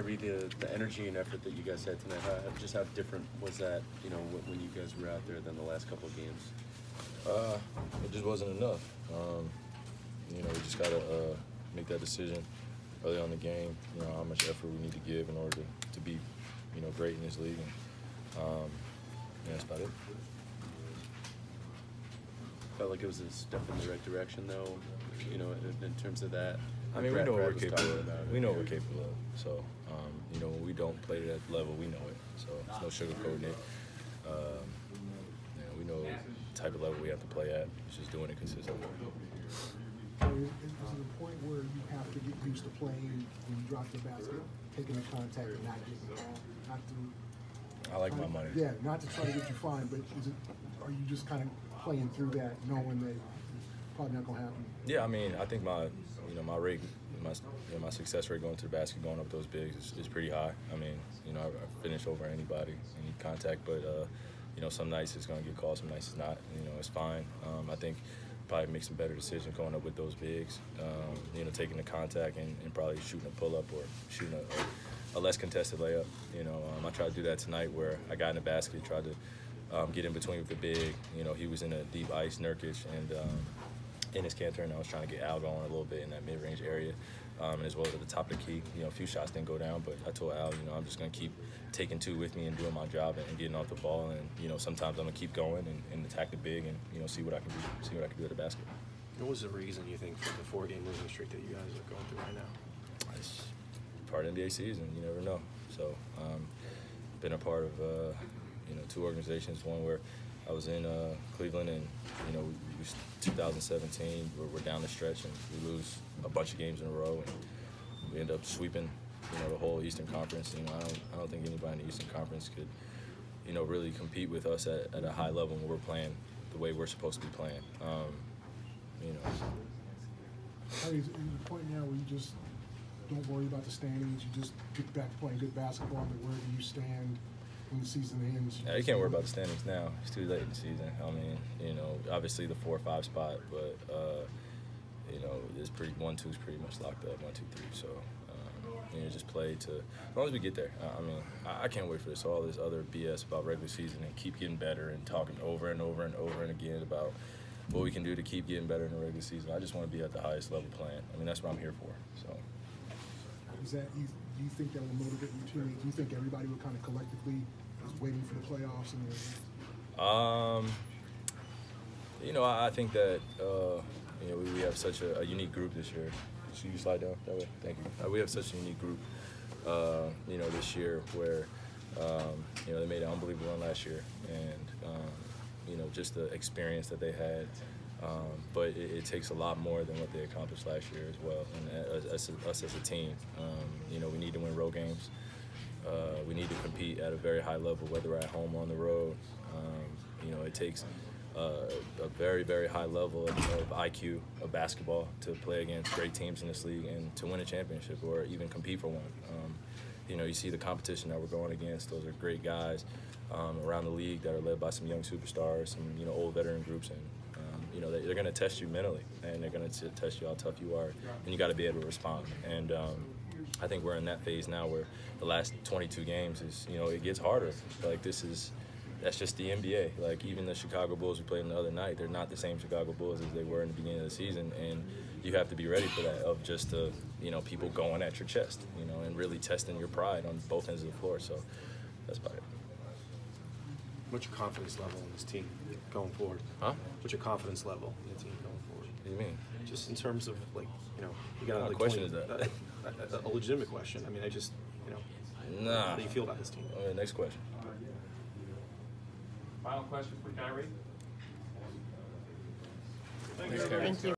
the energy and effort that you guys had tonight, just how different was that, you know, when you guys were out there than the last couple of games? It just wasn't enough. You know, we just got to make that decision early on in the game, you know, how much effort we need to give in order to be, you know, great in this league. And yeah, that's about it. Felt like it was a step in the right direction, though, you know, in terms of that. I mean, we know what we're capable of. We know what we're capable of. So, you know, when we don't play to that level, we know it. So there's no sugarcoating it. You know, we know the type of level we have to play at. It's just doing it consistently. Is it a point where you have to get used to playing when you drop the basket, taking the contact and not getting the ball? Not to, I like my money. Yeah, not to try to get you fined, but are you just kind of playing through that, knowing that it's probably not going to happen? Yeah, I mean, I think my rate, my success rate going to the basket, going up those bigs is pretty high. I mean, you know, I finish over anybody, any contact, but you know, some nights it's going to get called, some nights it's not. You know, it's fine. I think probably make some better decisions going up with those bigs. You know, taking the contact and probably shooting a pull-up or shooting a less contested layup. You know, I tried to do that tonight where I got in the basket, tried to get in between with the big. You know, he was in a deep ice, Nurkic, and in his canter, and I was trying to get Al going a little bit in that mid-range area, and as well as at the top of the key. You know, a few shots didn't go down, but I told Al, you know, I'm just going to keep taking two with me and doing my job and getting off the ball. And, you know, sometimes I'm going to keep going and attack the big and, you know, see what I can do at the basket. What was the reason, you think, for the 4-game losing streak that you guys are going through right now? It's part of the NBA season. You never know. So, been a part of, you know, two organizations, one where I was in Cleveland, and you know, 2017, we're down the stretch and we lose a bunch of games in a row, and we end up sweeping, you know, the whole Eastern Conference. You know, I don't think anybody in the Eastern Conference could, you know, really compete with us at a high level when we're playing the way we're supposed to be playing. You know. Is it the point now where you just don't worry about the standings, you just get back to playing good basketball, and wherever you stand when the season ends? Yeah, you can't worry about the standings now. It's too late in the season. I mean, you know, obviously the 4 or 5 spot, but you know, it's 1-2 is pretty much locked up. 1, 2, 3. So you know, just play to as long as we get there. I mean, I can't wait for this. All this other BS about regular season and keep getting better and talking over and over and over and again about what we can do to keep getting better in the regular season. I just want to be at the highest level playing. I mean, that's what I'm here for. So. Is that, do you think that will motivate you too? Do you think everybody will kind of collectively is waiting for the playoffs and everything? You know, I think that you know, we have such a unique group this year. Should you slide down that way? Thank you. We have such a unique group, you know, this year where you know, they made an unbelievable run last year, and you know, just the experience that they had. But it takes a lot more than what they accomplished last year as well. And us as a team, you know, we need to win road games. We need to compete at a very high level, whether we're at home or on the road. You know, it takes a very, very high level of IQ of basketball to play against great teams in this league and to win a championship or even compete for one. You know, you see the competition that we're going against. Those are great guys around the league that are led by some young superstars, some, you know, old veteran groups, and you know, they're going to test you mentally, and they're going to test you how tough you are, and you got to be able to respond. And I think we're in that phase now where the last 22 games is, you know, it gets harder. Like that's just the NBA. Like even the Chicago Bulls we played the other night, they're not the same Chicago Bulls as they were in the beginning of the season, and you have to be ready for that, of just you know, people going at your chest, you know, and really testing your pride on both ends of the floor. So that's about it. What's your confidence level in this team going forward? Huh? What's your confidence level in the team going forward? What do you mean? Just in terms of, like, you know, you got What question is that? A legitimate question. I mean, I just, you know, Nah. how do you feel about this team? Next question. Final question for Kyrie. Thanks, Kyrie. Thank you.